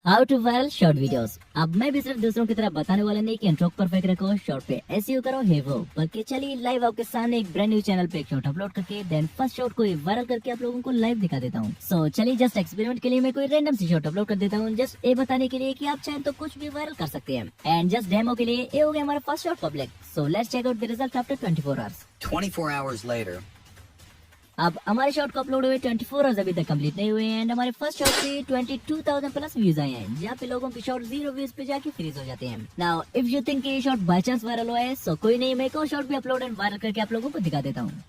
How to viral short videos. अब मैं भी सिर्फ दूसरों की तरह बताने वाला नहीं कि इंट्रो परफेक्ट रखो, शॉर्ट पे एसईओ करो, हे वो, बल्कि चलिए लाइव आपके सामने एक ब्रांड न्यू चैनल पे एक शॉर्ट अपलोड करके देन फर्स्ट शॉट को वायरल करके आप लोगों को लाइव दिखा देता हूँ। सो चलिए जस्ट एक्सपेरिमेंट के लिए मैं कोई रैंडम सी शॉट अपलोड कर देता हूँ, जस्ट ये बताने के लिए कि आप चाहें तो कुछ भी वायरल कर सकते हैं। एंड जस्ट डेमो के लिए ये हो गया हमारा first shot public. So let's check out the result after 24 hours. 24 hours later. अब हमारे शॉट को अपलोड हुए 24 आवर्स अभी तक कंप्लीट नहीं हुए एंड हमारे फर्स्ट शॉट पे 22,000 प्लस व्यूज आए हैं, जहाँ पे लोगों के शॉट 0 व्यूज पे जाके फ्रीज हो जाते हैं। नाउ इफ यू थिंक ये शॉट बाय चांस वायरल हुआ है, सो कोई नहीं, मैं एक और शॉट भी अपलोड एंड वायरल करके आप लोगों को दिखा देता हूँ।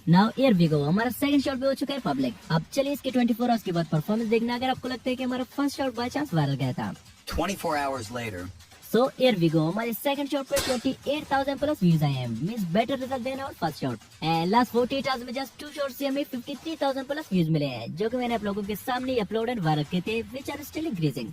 नाउ हियर वी गो, हमारा सेकंड शॉट भी हो चुका है पब्लिक। अब चलिए इसके 24 आवर्स के बाद परफॉर्मेंस देखना, अगर आपको लगता है कि हमारा first shot by chance viral गया था। 24 hours later. So here we go, हमारे सेकंड शॉट पे 28,000 प्लस व्यूज आए हैं, means better result than our first shot. And last 48 hours में जस्ट 2 शॉट से हमें 53,000 प्लस व्यूज मिले हैं, जो कि मैंने आप लोगों के सामने अपलोड एंड वायरल किए थे, व्हिच आर स्टिल इंक्रीजिंग।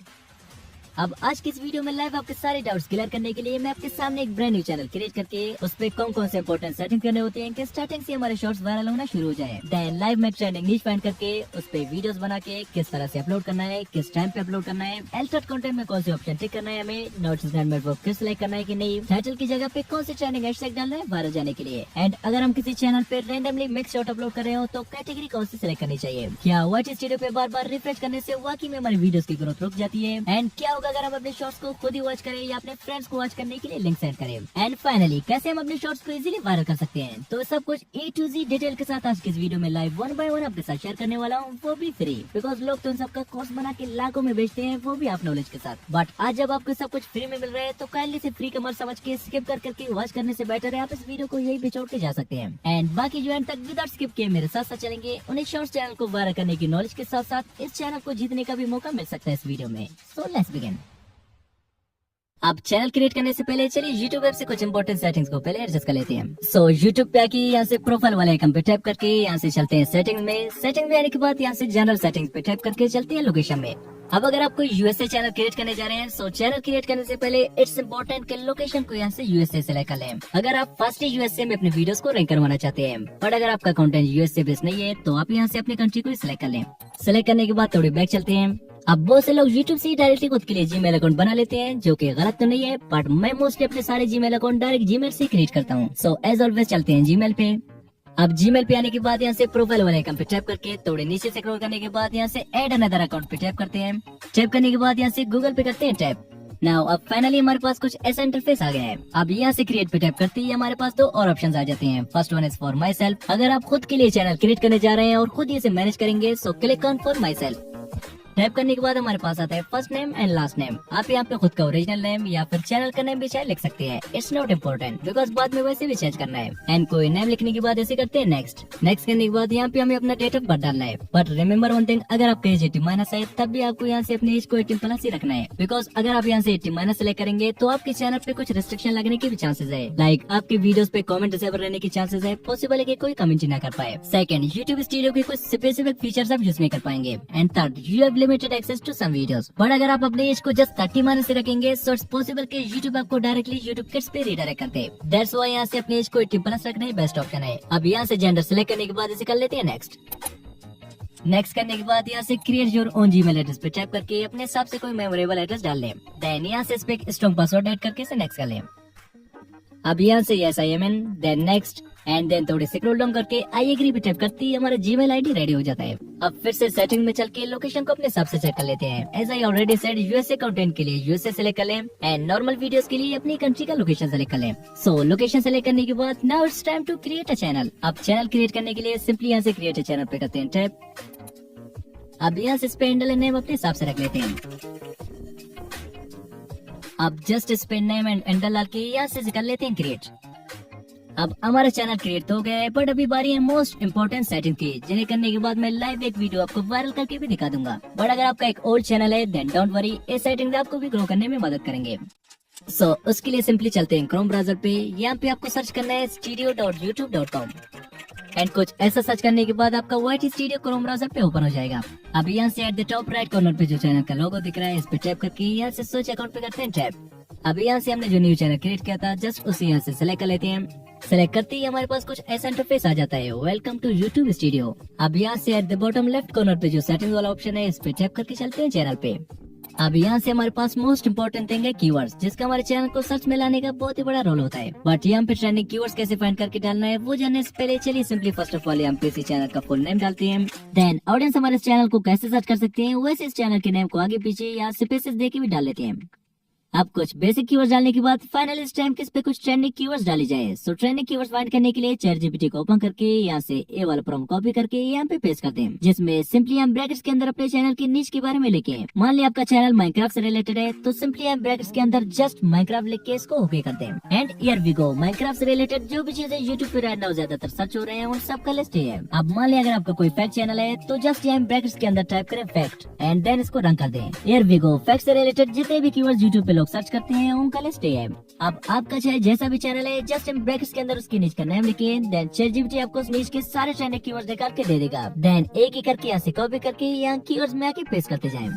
अब आज की इस वीडियो में लाइव आपके सारे डाउट्स क्लियर करने के लिए मैं आपके सामने एक ब्रांड न्यू चैनल क्रिएट करके उस पे कौन कौन से इंपॉर्टेंट सेटिंग करने होते हैं कि स्टार्टिंग से हमारे शॉर्ट्स वायरल होना शुरू हो जाए। देन लाइव में ट्रेंडिंग नीश फाइंड करके उस पे वीडियोस बना के किस तरह से अपलोड करना है, किस टाइम पे अपलोड करना है, एल्टर्ड कंटेंट में कौन से ऑप्शन टिक करना है, हमें नोटिफिकेशन को किस सिलेक्ट करना है कि नहीं, टाइटल की जगह पे कौन से ट्रेंडिंग हैशटैग डालना है वायरल जाने के लिए। एंड अगर हम किसी चैनल पे रैंडमली मिक्स शॉट अपलोड कर रहे हो तो कैटेगरी कौन सी सिलेक्ट करनी चाहिए, क्या वाइट स्टूडियो पे बार बार रिफ्रेश करने से वाकई में हमारी वीडियोस की ग्रोथ रुक जाती है, एंड क्या होगा अगर हम अपने शॉर्ट्स को खुद ही वॉच करें या अपने फ्रेंड्स को वॉच करने के लिए लिंक सेंड करें, एंड फाइनली कैसे हम अपने शॉर्ट्स को इजीली वायरल कर सकते हैं। तो सब कुछ A to Z डिटेल के साथ आज की इस वीडियो में लाइव 1 by 1 आपके साथ शेयर करने वाला हूँ, वो भी फ्री, बिकॉज लोग तो उन सबका कोर्स बना के लाखों में बेचते हैं, वो भी आप नॉलेज के साथ। बट आज जब आपको सब कुछ फ्री में मिल रहा है तो काइंडली से फ्री कमर समझ के स्किप कर करके वॉच करने से बेटर है आप इस वीडियो को यही भी छोड़ के जा सकते हैं। एंड बाकी जो एंड तक विदाउट स्किप किए मेरे साथ साथ चलेंगे, उन्हें शॉर्ट्स चैनल को वायरल करने की नॉलेज के साथ साथ इस चैनल को जीतने का भी मौका मिल सकता है इस वीडियो में। So let's begin. अब चैनल क्रिएट करने से पहले चलिए YouTube ऐप से कुछ इंपॉर्टेंट सेटिंग्स को पहले एडजस्ट कर लेते हैं। सो YouTube पे आके यहाँ से प्रोफाइल वाले आइकन पे टैप करके यहाँ से चलते हैं सेटिंग में। सेटिंग में आने के बाद यहाँ से जनरल सेटिंग्स पे टैप करके चलते हैं लोकेशन में। अब अगर आप कोई यूएसए चैनल क्रिएट करने जा रहे हैं, सो चैनल क्रिएट करने से पहले इट्स इम्पोर्टेंट कि लोकेशन को यहाँ से यूएसए सेलेक्ट कर लें। अगर आप फर्स्ट यूएसए में अपने वीडियोस को रैंक करवाना चाहते हैं, बट अगर आपका कंटेंट यूएसए बेस्ड नहीं है तो आप यहाँ से अपने कंट्री को सिलेक्ट कर लें। सिलेक्ट करने के बाद थोड़ी बैक चलते हैं। अब बहुत से लोग YouTube से डायरेक्टली खुद के लिए जीमेल अकाउंट बना लेते हैं, जो कि गलत तो नहीं है, बट मैं मोस्टली अपने सारे जीमेल अकाउंट डायरेक्ट जीमेल से क्रिएट करता हूँ। सो एज ऑलवेज चलते हैं जीमेल पे। अब जीमेल पे आने के बाद यहाँ से प्रोफाइल वाले आइकन पे टैप करके थोड़े नीचे से स्क्रॉल करने के बाद यहाँ से ऐड अनदर अकाउंट पे टैप करते हैं। टैप करने के बाद यहाँ से गूगल पे करते हैं टैप। नाउ अब फाइनली हमारे पास कुछ ऐसा इंटरफेस आ गया है। अब यहाँ से क्रिएट पे टैप करते ही हमारे पास 2 और ऑप्शंस आ जाते हैं। First one is for my self, अगर आप खुद के लिए चैनल क्रिएट करने जा रहे हैं और खुद इसे मैनेज करेंगे, so click on for my self. Type करने के बाद हमारे पास आता है first name and last name. आप यहाँ पे खुद का ओरिजिनल नेम या फिर चैनल का नेम भी चाहे लिख सकते हैं, इट्स नॉट इम्पोर्टेंट बिकॉज बाद में वैसे भी चेंज करना है। एंड कोई नेम लिखने के बाद ऐसे करते हैं नेक्स्ट। नेक्स्ट करने के बाद यहाँ पे हमें अपना डेट ऑफ बर्थ डालना है, बट रिमेम्बर वन थिंग, अगर आपका एज 18 माइनस है तब भी आपको यहाँ से अपनी एज को 18 प्लस ही रखना है, बिकॉज अगर आप यहाँ से 18 माइनस सेलेक्ट करेंगे तो आपके चैनल पे कुछ रिस्ट्रिक्शन लगने के भी चांसेस है, लाइक आपके वीडियोस पे कमेंट डिसेबल रहने की चांसेस है, पॉसिबल है कि कोई कमेंट ही ना कर पाए। सेकंड, YouTube स्टूडियो के कुछ स्पेसिफिक फीचर्स आप यूज नहीं कर पाएंगे। And third, you have limited access to videos, but अगर आप अपने एज को जस्ट 30 माइनस से रखेंगे, सो इट्स पॉसिबल कि YouTube आपको डायरेक्टली YouTube किड्स पे रीडायरेक्ट करते हैं। दैट्स व्हाई यहाँ से अपने एज को 18 प्लस रखना ही बेस्ट ऑप्शन है। अब यहाँ से जेंडर सिलेक्ट करने के बाद इसे कर लेते हैं नेक्स्ट। नेक्स्ट करने के बाद यहाँ से create your own Gmail address पे टैप करके अपने हिसाब से कोई मेमोरेबल एड्रेस डाल लें। देन यहाँ से इस पे स्ट्रॉन्ग पासवर्ड ऐड करके इसे नेक्स्ट कर लें। अब यहाँ से yes I am in, then next, and then थोड़े स्क्रॉल डाउन करके आई एग्री पे टैप करते ही हमारा जीमेल आईडी रेडी हो जाता है। अब फिर से सेटिंग में चल के लोकेशन को अपने हिसाब से सेट कर लेते हैं। As I already said, USA content के लिए यूएसए सेलेक्ट कर लें एंड नॉर्मल वीडियोस के लिए अपनी कंट्री का लोकेशन सेलेक्ट कर लें। सो लोकेशन सेलेक्ट करने के बाद now it's time to create a channel. अब चैनल क्रिएट करने के लिए सिंपली यहाँ से क्रिएट अ चैनल पे करते हैं टैप। अब यहाँ से हैंडल नेम अपने हिसाब से रख लेते हैं। अब just Spain name and handle डाल के यहाँ से कर लेते हैं क्रिएट। अब हमारा चैनल क्रिएट तो हो गया है, बट अभी बारी है मोस्ट इम्पोर्टेंट सेटिंग की, जिन्हें करने के बाद मैं लाइव एक वीडियो आपको वायरल करके भी दिखा दूंगा। बट अगर आपका एक ओल्ड चैनल है देन डोंट वरी, ये सेटिंग आपको भी ग्रो करने में मदद करेंगे। सो उसके लिए सिंपली चलते हैं क्रोम ब्राउजर पे। यहाँ पे आपको सर्च करना है studio.youtube.com एंड कुछ ऐसा सर्च करने के बाद आपका YT स्टूडियो क्रोम ब्राउजर पे ओपन हो जाएगा। अब यहाँ से at the top right corner पे जो चैनल का लोगो दिख रहा है, इस पे टैप करके यहाँ से सर्च अकाउंट पे करते हैं टैप। अब यहाँ से हमने जो न्यू चैनल क्रिएट किया था जस्ट उसे यहाँ से सिलेक्ट कर लेते हैं। सेलेक्ट करते ही हमारे पास कुछ ऐसा इंटरफेस आ जाता है, वेलकम टू YouTube स्टूडियो। अब यहाँ से at the bottom left corner पे जो सेटिंग वाला ऑप्शन है, इस पे टैप करके चलते हैं चैनल पे। अब यहाँ से हमारे पास मोस्ट इम्पोर्टेंट थिंग है कीवर्ड्स, जिसका हमारे चैनल को सर्च में लाने का बहुत ही बड़ा रोल होता है। बट यहाँ पे ट्रेंडिंग कीवर्ड्स कैसे फाइंड करके डालना है वो जानने से पहले चलिए सिंपली फर्स्ट ऑफ ऑल हम इसी चैनल का फुल नेम डालते हैं। देन ऑडियंस हमारे चैनल को कैसे सर्च कर सकते हैं वैसे इस चैनल के नेम को आगे पीछे या स्पेसेस देके भी डाल लेते हैं। अब कुछ बेसिक कीवर्ड्स डालने के बाद फाइनली इस टाइम किस पे कुछ ट्रेंडिंग कीवर्ड्स डाली जाए। सो ट्रेंडिंग कीवर्ड्स फाइंड करने के लिए ChatGPT को ओपन करके यहाँ से ए वाला प्रॉम्प्ट कॉपी करके यहाँ पे पेस्ट करते हैं, जिसमें सिंपली हम ब्रैकेट्स के अंदर अपने चैनल की नीच के बारे में लिखे। मान लिया आपका चैनल माइनक्राफ्ट से रिलेटेड है तो सिंपली हम ब्रैकेट्स के अंदर जस्ट माइनक्राफ्ट लिख के इसको ओके करते हैं। And here we go, Minecraft से रिलेटेड जो भी चीजें यूट्यूब पे राइट नाउ ज्यादातर सर्च हो रहे हैं उन सब का लिस्ट है। अब मान लिया अगर आपका कोई फैक्ट चैनल है तो जस्ट यहाँ ब्रैकेट्स के अंदर टाइप करें फैक्ट एंड देन इसको रन कर दें। हियर वी गो, फैक्ट से रिलेटेड जितने भी कीवर्ड्स यूट्यूब पे लोग सर्च करते हैं उनका लिस्ट है। अब आपका चाहे जैसा भी चैनल है जस्ट इन ब्रैकेट्स के अंदर उसकी नीच का नाम लिखिए। देन ChatGPT आपको उस नीच के सारे ट्रेंडिंग कीवर्ड्स निकाल के दे देगा। देन एक एक करके यहाँ से कॉपी करके यहाँ कीवर्ड्स में आके पेस्ट करते जाएं।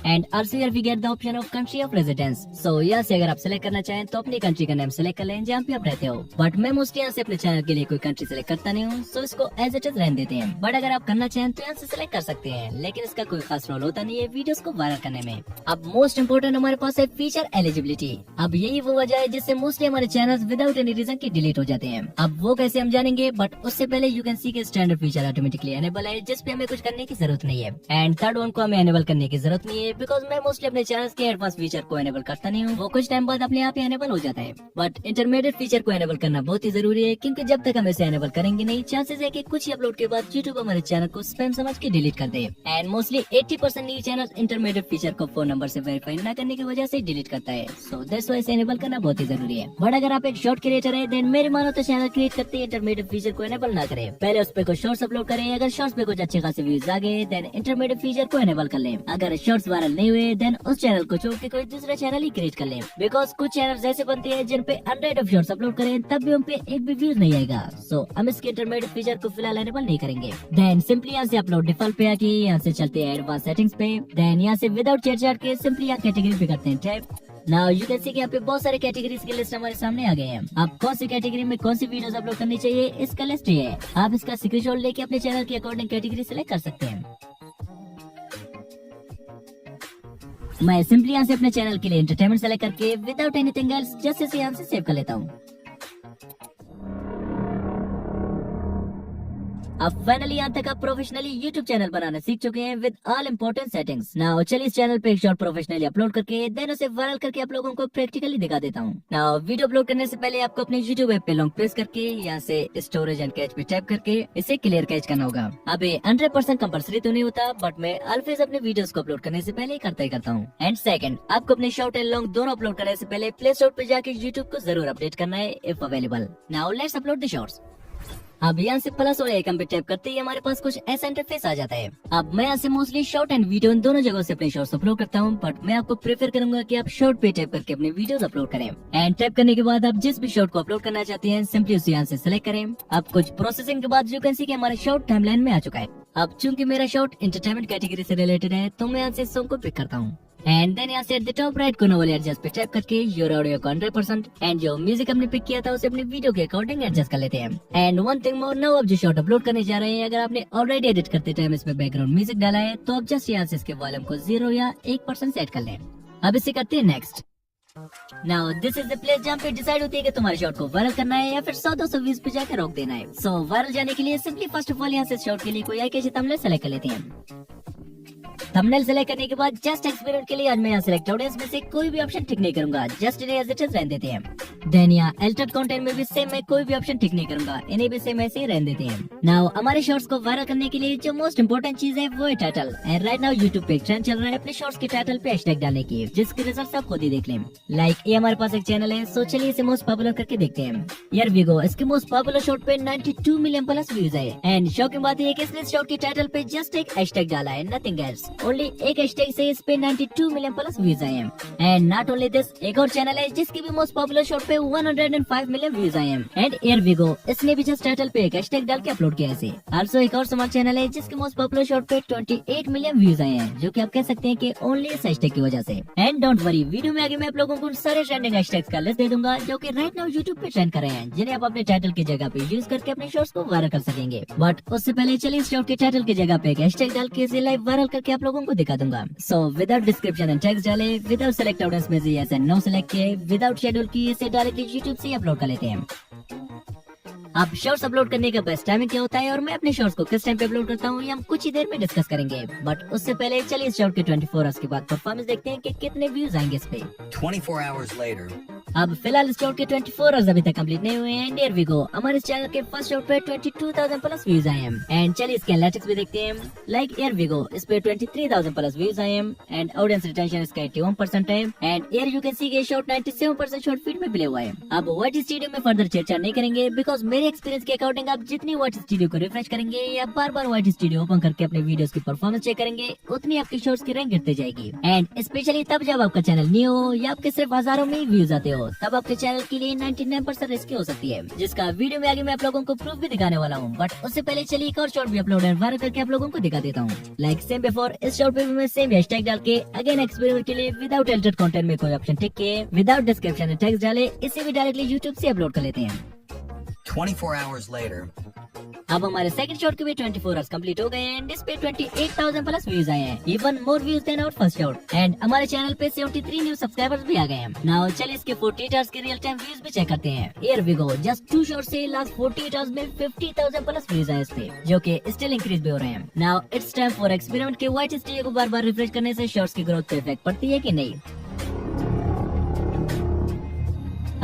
And also here we get the option of country of residence। so यहाँ से अगर आप सिलेक्ट करना चाहें तो अपनी कंट्री का नाम सिलेक्ट कर लें जहाँ पे आप रहते हो। बट मैं मोस्टली यहाँ से अपने चैनल के लिए कोई कंट्री सिलेक्ट करता नहीं हूँ, सो इसको एज इट इज रहने देते हैं। बट अगर आप करना चाहें तो यहाँ से सिलेक्ट कर सकते हैं, लेकिन इसका कोई खास रोल होता नहीं है वीडियोस को वायरल करने में। अब मोस्ट इम्पोर्टेंट हमारे पास है फीचर एलिजिबिलिटी। अब यही वो वजह है जिससे मोस्टली हमारे चैनल विदाउट एनी रीजन के डिलीट हो जाते हैं। अब वो कैसे हम जानेंगे, बट उससे पहले यू कैन सी के स्टैंडर्ड फीचर ऑटोमेटिकली एनेबल है जिसपे हमें कुछ करने की जरूरत नहीं है। एंड थर्ड वन को हमें एनेबल करने की जरूरत नहीं है, बिकॉज मैं मोस्टली अपने चैनल के एडवांस फीचर को एनेबल करता नहीं हूँ, वो कुछ टाइम बाद अपने आप ही एनेबल हो जाता है। बट इंटरमीडिएट फीचर को एनेबल करना बहुत ही जरूरी है, क्योंकि जब तक हम इसे एनेबल करेंगे नहीं चांसेस है कि कुछ ही अपलोड के बाद यूट्यूब हमारे चैनल को स्पैम समझ के डिलीट कर दे। And mostly 80% new channel intermediate feature को फोन नंबर से वेरीफाई न करने की वजह से डिलीट करता है। सो दैट्स व्हाई इसे एनेबल करना बहुत ही जरूरी है। बट अगर आप एक शॉर्ट क्रिएटर है देन मेरी मानो तो चैनल क्रिएट करते ही इंटरमीडिएट फीचर को एनेबल ना करें, पहले उस पे कुछ शॉर्ट्स अपलोड करें। अगर शॉर्ट्स पे कुछ अच्छे खासे व्यूज आ गए देन इंटरमीडिएट फीचर को एनेबल कर लें। अगर शॉर्ट्स वायरल नहीं हुए देन उस चैनल को छोड़ के कोई दूसरा चैनल ही क्रिएट कर लें, बिकॉज कुछ चैनल ऐसे बनते हैं जिन पे 100 ऑफ शॉर्ट्स अपलोड करें तब भी उन पे एक भी व्यूज नहीं आएगा। सो हम इसके इंटरमीडिएट फीचर को फिलहाल एनेबल नहीं करेंगे। देन सिंपली यहाँ से अपलोड डिफॉल्ट पे आके यहाँ से चलते हैं एडवांस सेटिंग्स पे। देन यहाँ से विदाउट चेट के सिंपली यहाँ कैटेगरी पे करते हैं tap. Now you can see कि यहाँ पे बहुत सारे कैटेगरीज की लिस्ट हमारे सामने आ गए हैं। आप कौन सी कैटेगरी में कौन सी वीडियोस अपलोड करनी चाहिए इसका लिस्ट है। आप इसका स्क्रीनशॉट लेके अपने चैनल के अकॉर्डिंग कैटेगरी सिलेक्ट कर सकते हैं। मैं सिंपली यहाँ से अपने चैनल के लिए एंटरटेनमेंट सेलेक्ट करके विदाउट एनीथिंग एल्स जस्ट इसे यहाँ से सेव कर लेता हूँ। अब फाइनली यहाँ तक आप प्रोफेशनली YouTube चैनल बनाना सीख चुके हैं with all important settings. Now चलिए इस चैनल पे एक शॉर्ट प्रोफेशनली अपलोड करके देन उसे वायरल करके आप लोगों को प्रैक्टिकली दिखा देता हूँ। नाउ वीडियो अपलोड करने से पहले आपको अपने YouTube ऐप पे लॉन्ग प्रेस करके यहाँ से स्टोरेज एंड कैच पे टैप करके इसे क्लियर कैच करना होगा। अब ये 100% कंपल्सरी तो नहीं होता, बट मैं ऑलवेज अपने वीडियोस को अपलोड करने से पहले करता ही करता हूँ। एंड सेकंड, आपको अपने शॉर्ट एंड लॉन्ग दोनों अपलोड करने से पहले प्ले स्टोर पे जाके YouTube को जरूर अपडेट करना है if available. Now let's upload the shorts. अब यहाँ से प्लस और आइकन पे टैप करते ही हमारे पास कुछ ऐसा इंटरफेस आ जाता है। अब मैं यहाँ से मोस्टली शॉर्ट एंड वीडियो इन दोनों जगहों से अपने शॉर्ट्स अपलोड करता हूँ, बट मैं आपको प्रेफर करूंगा कि आप शॉर्ट पे टैप करके अपने वीडियोस अपलोड करें। एंड टैप करने के बाद आप जिस भी शॉर्ट को अपलोड करना चाहते हैं सिंपली उसे यहाँ से सिलेक्ट करें। अब कुछ प्रोसेसिंग के बाद यू कैन सी कि हमारा शॉर्ट टाइमलाइन में आ चुका है। अब चूंकि मेरा शॉर्ट एंटरटेनमेंट कैटेगरी से रिलेटेड है तो मैं यहाँ से सॉन्ग को पिक करता हूँ। एंड देन यहाँ से एट द टॉप राइट कोने वाले एडजस्ट पे टैप करके योर ऑडियो को 100% एंड जो म्यूजिक हमने पिक किया था उसे अपनी वीडियो के अकॉर्डिंग एडजस्ट कर लेते हैं। And one thing more, now आप जो शॉर्ट अपलोड करने जा रहे हैं अगर आपने ऑलरेडी एडिट करते टाइम इसमें बैकग्राउंड म्यूजिक डाला है तो आप जस्ट यहाँ से इसके वॉल्यूम को 0 या 1% सेट कर लें। अब इसे करते हैं next. Now this is the place जहाँ पे डिसाइड होती है कि तुम्हारे शॉर्ट को वायरल करना है या फिर 100-200 व्यूज पे जाकर रोक देना है। सो वायरल जाने के लिए सिंपली फर्स्ट ऑफ ऑल यहाँ से शॉर्ट के लिए कोई एक थंबनेल सेलेक्ट कर लेते हैं। थंबनेल सेलेक्ट करने के बाद जस्ट एक्सपेरिमेंट के लिए आज मैं यहाँ सेलेक्ट ऑडियंस में से कोई भी ऑप्शन ठीक नहीं करूंगा, जस्ट इन्हें एज इट इज रहने देते हैं। देन यहाँ अल्टर्ड कंटेंट में भी सेम मैं कोई भी ऑप्शन ठीक नहीं करूंगा, इन्हें भी सेम ऐसे ही रहने देते हैं। नाउ हमारे शॉर्ट्स को वायरल करने के लिए जो मोस्ट इंपोर्टेंट चीज है वो है title. And right now YouTube पे एक ट्रेंड चल रहा है अपने शॉर्ट्स के टाइटल पे हैशटैग डालने की, जिसके रिजल्ट आप खुद ही देख लें। लाइक ये हमारे पास एक चैनल है, सो चलिए इसे मोस्ट पॉपुलर करके देखते हैं। यार वी गो, इसके मोस्ट पॉपुलर शॉर्ट पे 92 मिलियन प्लस व्यूज है। एंड शॉकिंग बात है कि इसने शॉर्ट के टाइटल पे जस्ट एक हैशटैग डाला है, नथिंग एल्स, ओनली एक हैशटैग से इस पे 92 मिलियन प्लस व्यूज आए हैं। एंड नॉट ओनली दिस, एक और चैनल है जिसकी भी मोस्ट पॉपुलर शॉर्ट पे पे 105 मिलियन व्यूज आए हैं। एंड एयर विगो, इसने भी जस्ट टाइटल पे एक हैशटैग डाल के अपलोड किया इसे। आल्सो एक और स्मॉल चैनल है जिसके मोस्ट पॉपुलर शॉर्ट पे 28 मिलियन व्यूज आए हैं, जो कि आप कह सकते हैं कि ओनली इस हैशटैग की वजह से। एंड डोंट वरी, वीडियो में आगे मैं आप लोगों को उन सारे ट्रेंडिंग हैशटैग्स का लिस्ट दे दूंगा जो कि राइट नाउ यूट्यूब पे ट्रेंड कर रहे हैं, जिन्हें आप अपने टाइटल की जगह पे यूज करके अपने शॉर्ट्स को वायरल कर सकेंगे। बट उससे पहले चलिए इस शॉर्ट के टाइटल की जगह पे एक हैशटैग डाल के इसे लाइव वायरल करके आप लोगों को दिखा दूंगा। So without description and text डाले, विदाउट सेलेक्ट ऑडियंस में से यस एंड नो सेलेक्ट किए, विदाउट शेड्यूल किए, इसे डायरेक्टली यूट्यूब से अपलोड कर लेते हैं। अब शॉर्ट्स अपलोड करने का बेस्ट टाइमिंग क्या होता है और मैं अपने शॉर्ट्स को किस टाइम पे अपलोड करता हूँ, ये हम कुछ ही देर में डिस्कस करेंगे। बट उससे पहले चलिए इस शॉर्ट के 24 आवर्स के बाद परफॉर्मेंस देखते हैं कि कितने व्यूज आएंगे इस पे। 24 hours later. अब फिलहाल इस शॉर्ट के 24 आवर्स अभी तक कंप्लीट नहीं हुए हैं। देयर वी गो, हमारे चैनल के फर्स्ट शॉर्ट पे 22,000 प्लस व्यूज आए हैं। एंड चलिए इसके एनालिटिक्स भी देखते हैं। लाइक एयर वी गो, इस पे 23,000 प्लस व्यूज आए हैं। एंड ऑडियंस रिटेंशन इसका 81% है। And air you can see के शॉर्ट 97% शॉर्ट फीड में प्ले हुआ है। अब व्हाट स्टूडियो में फर्दर चर्चा नहीं करेंगे, बिकॉज मेरे एक्सपीरियंस के अकॉर्डिंग आप जितनी व्हाट स्टूडियो को रिफ्रेश करेंगे या बार बार व्हाट स्टूडियो ओपन करके अपने वीडियोस की परफॉर्मेंस चेक करेंगे, उतनी आपकी शॉर्ट्स की रैंक गिरती जाएगी। एंड स्पेशली तब जब आपका चैनल न्यू हो या आपके सिर्फ हजारों में व्यूज आते हो, तब आपके चैनल के लिए 99% रिस्की हो सकती है, जिसका वीडियो में आगे मैं आप लोगों को प्रूफ भी दिखाने वाला हूँ। बट उससे पहले चलिए एक और शॉर्ट भी अपलोड है वायरल करके आप लोगों को दिखा देता हूँ। लाइक सेम बिफोर, इस शॉर्ट पे भी मैं सेम हैशटैग डाल के अगेन एक्सपेरिमेंट के लिए विदाउट एडिटेड कंटेंट में कोई ऑप्शन टिक किए, विदाउट डिस्क्रिप्शन एंड टेक्स्ट डाले, इसे भी डायरेक्टली यूट्यूब से अपलोड कर लेते हैं। 24 hours later. अब हमारे सेकंड शॉट के भी 24 आवर्स कंप्लीट हो गए हैं। इस पे 28,000 प्लस व्यूज आए हैं, even more views than our first shot. And हमारे चैनल पे 73 न्यू सब्सक्राइबर्स भी आ गए हैं। नाउ चलिए इसके 48 आवर्स के रियल टाइम व्यूज भी चेक करते हैं। Here we go, just 2 shot से लास्ट 48 आवर्स में 50,000 प्लस व्यूज आए इस पे, जो कि स्टिल इंक्रीज भी हो रहे हैं। Now it's time for experiment के व्हाइट स्टूडियो को बार बार रिफ्रेश करने से शॉर्ट्स की ग्रोथ पे इफेक्ट पड़ती है कि नहीं।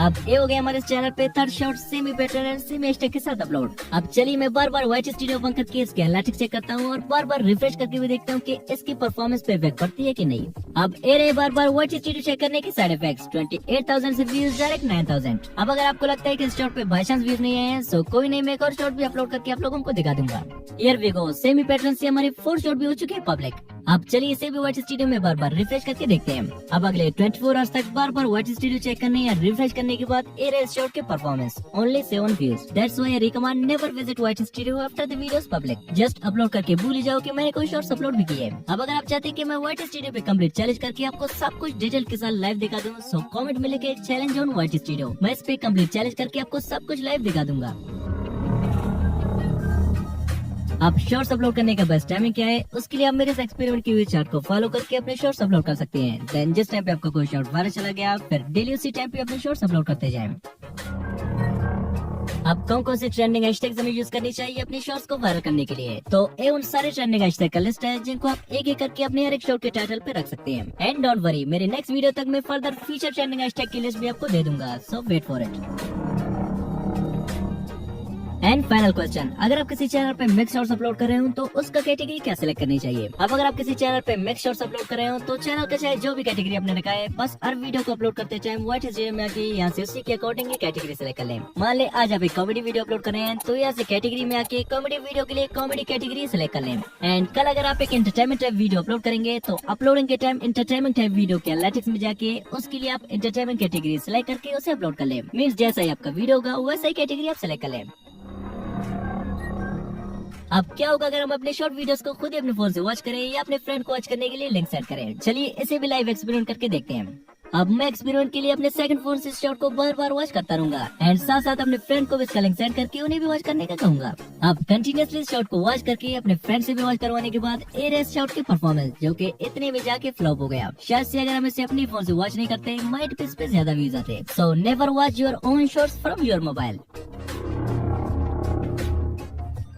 अब ये हो गया हमारे चैनल पे third shot semi pattern and semi hashtag के साथ अपलोड। अब चलिए मैं बार बार व्हाइट स्टूडियो ओपन करके इसके एनालिटिक्स चेक करता हूँ और बार बार रिफ्रेश करके भी देखता हूँ कि इसकी परफॉर्मेंस पे इफेक्ट पड़ती है कि नहीं। अब ये रहे बार बार व्हाइट स्टूडियो चेक करने के साइड इफेक्ट्स। 28,000 से व्यूज डायरेक्ट 9,000। अब अगर आपको लगता है कि इस शॉट पे बाय चांस व्यूज नहीं आए, सो कोई नहीं, मैं एक और शॉट भी अपलोड करके आप लोगों को दिखा दूंगा। Here we go, semi pattern से हमारी 4 शॉट भी हो चुके हैं पब्लिक। अब चलिए इसे भी व्हाइट स्टूडियो में बार बार रिफ्रेश करके देखते हैं। अब अगले 24 आवर्स तक बार बार व्हाइट स्टूडियो चेक करने या रिफ्रेश करने के बाद इस शॉट के performance only 7 views. That's why I recommend never visit white studio after the videos public. Just upload करके भूल ही जाओ कि मैंने कोई शॉर्ट्स अपलोड भी किए। अब अगर आप चाहते हैं कि मैं व्हाइट स्टूडियो पे कंप्लीट चैलेंज करके आपको सब कुछ डिटेल के साथ लाइव दिखा दूं, सो कमेंट में लिखे चैलेंज ऑन व्हाइट स्टूडियो। मैं इस पे कंप्लीट चैलेंज करके आपको सब कुछ लाइव दिखा दूंगा। अब शॉर्ट्स अपलोड करने का बेस्ट टाइमिंग क्या है, उसके लिए आप मेरे इस एक्सपेरिमेंट की हुई चार्ट को फॉलो करके अपने शॉर्ट्स अपलोड कर सकते हैं। देन जिस टाइम पे आपका कोई शॉर्ट वायरल चला गया, फिर डेली उसी टाइम पे अपने शॉर्ट्स अपलोड करते जाएं। अब कौन से ट्रेंडिंग हैशटैग्स हमें यूज करनी चाहिए अपनी शॉर्ट्स को वायरल करने के लिए, तो ये उन सारे ट्रेंडिंग हैशटैग का लिस्ट है जिनको आप एक एक करके अपने हर एक शॉर्ट के टाइटल पे रख सकते हैं। एंड डोंट वरी, मेरे नेक्स्ट वीडियो तक मैं फर्दर फीचर ट्रेंडिंग हैशटैग की लिस्ट भी आपको दे दूंगा, so wait for it. And final question, अगर आप किसी चैनल पे मिक्स शॉर्ट्स अपलोड कर रहे हो तो उसका कैटेगरी क्या सिलेक्ट करनी चाहिए। अब अगर आप किसी चैनल पे मिक्स शॉर्ट्स अपलोड कर रहे हो तो चैनल का चाहे जो भी कैटेगरी आपने रखा है, बस हर वीडियो को अपलोड करते टाइम व्हाइट स्टूडियो में आके यहाँ से उसी के अकॉर्डिंग कैटेगरी सिलेक्ट कर लें। मान ले आज आप एक कॉमेडी वीडियो अपलोड कर रहे हैं तो यहाँ से कैटेगरी में आके कॉमेडी वीडियो के लिए कॉमेडी कैटेगरी सिलेक्ट कर लें। एंड कल अगर आप एक एंटरटेनमेंट टाइप वीडियो अपलोड करेंगे तो अपलोडिंग के टाइम एंटरटेनमेंट टाइप वीडियो के एनालिटिक्स में जाके उसके लिए आप एंटरटेनमेंट कैटेगरी सिलेक्ट करके उसे अपलोड कर लें। मीन्स जैसा ही आपका वीडियो होगा वैसा ही कैटेगरी आप सिलेक्ट कर लें। अब क्या होगा अगर हम अपने शॉर्ट वीडियोस को खुद ही अपने फोन से वॉच करें या अपने फ्रेंड को वॉच करने के लिए लिंक सेंड करें। चलिए इसे भी लाइव एक्सपेरिमेंट करके देखते हैं। अब मैं एक्सपेरिमेंट के लिए अपने सेकंड फोन से शॉर्ट को बार बार वॉच करता रहूंगा एंड साथ साथ अपने फ्रेंड को भी इसका लिंक सेंड करके उन्हें भी वॉच करने का कहूंगा। अब कंटिन्यूअसली शॉर्ट को वॉच करके अपने फ्रेंड से भी वॉच करवाने के बाद इस शॉर्ट की परफॉर्मेंस जो कि इतने में जाके फ्लॉप हो गया। शायद से अगर हम इसे अपनी फोन से वॉच नहीं करते माइट पे इस पे ज्यादा व्यूज आते। So never watch your own shorts from your mobile.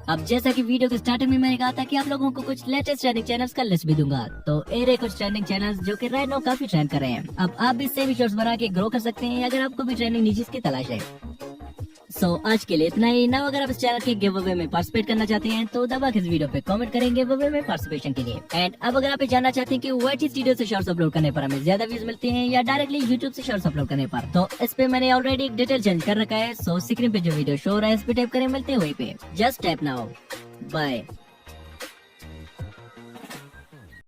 अब जैसा कि वीडियो के स्टार्टिंग में मैंने कहा था कि आप लोगों को कुछ लेटेस्ट ट्रेंडिंग चैनल्स का लिस्ट भी दूंगा, तो ये कुछ ट्रेंडिंग चैनल्स जो कि राइट नाउ काफी ट्रेंड कर रहे हैं। अब आप भी इससे भी शॉर्ट्स बना के ग्रो कर सकते हैं अगर आपको भी ट्रेंडिंग नीचे की तलाश है। सो आज के लिए इतना ही। ना अगर आप इस चैनल के गिव अवे में पार्टिसिपेट करना चाहते हैं तो दबा के इस वीडियो पे कमेंट करें गिव अवे में पार्टिसिपेशन के लिए। एंड अब अगर आप ये जानना चाहते हैं कि व्हाइट स्टूडियो से शॉर्ट्स अपलोड करने पर हमें ज्यादा व्यूज मिलते हैं या डायरेक्टली यूट्यूब से शॉर्ट्स अपलोड करने पर, तो इस पे मैंने ऑलरेडी एक डिटेल चेंज कर रखा है। सो स्क्रीन पे जो वीडियो शो हो रहा है इस पे टाइप करें, मिलते हैं वहीं पे। Just type now. बाय।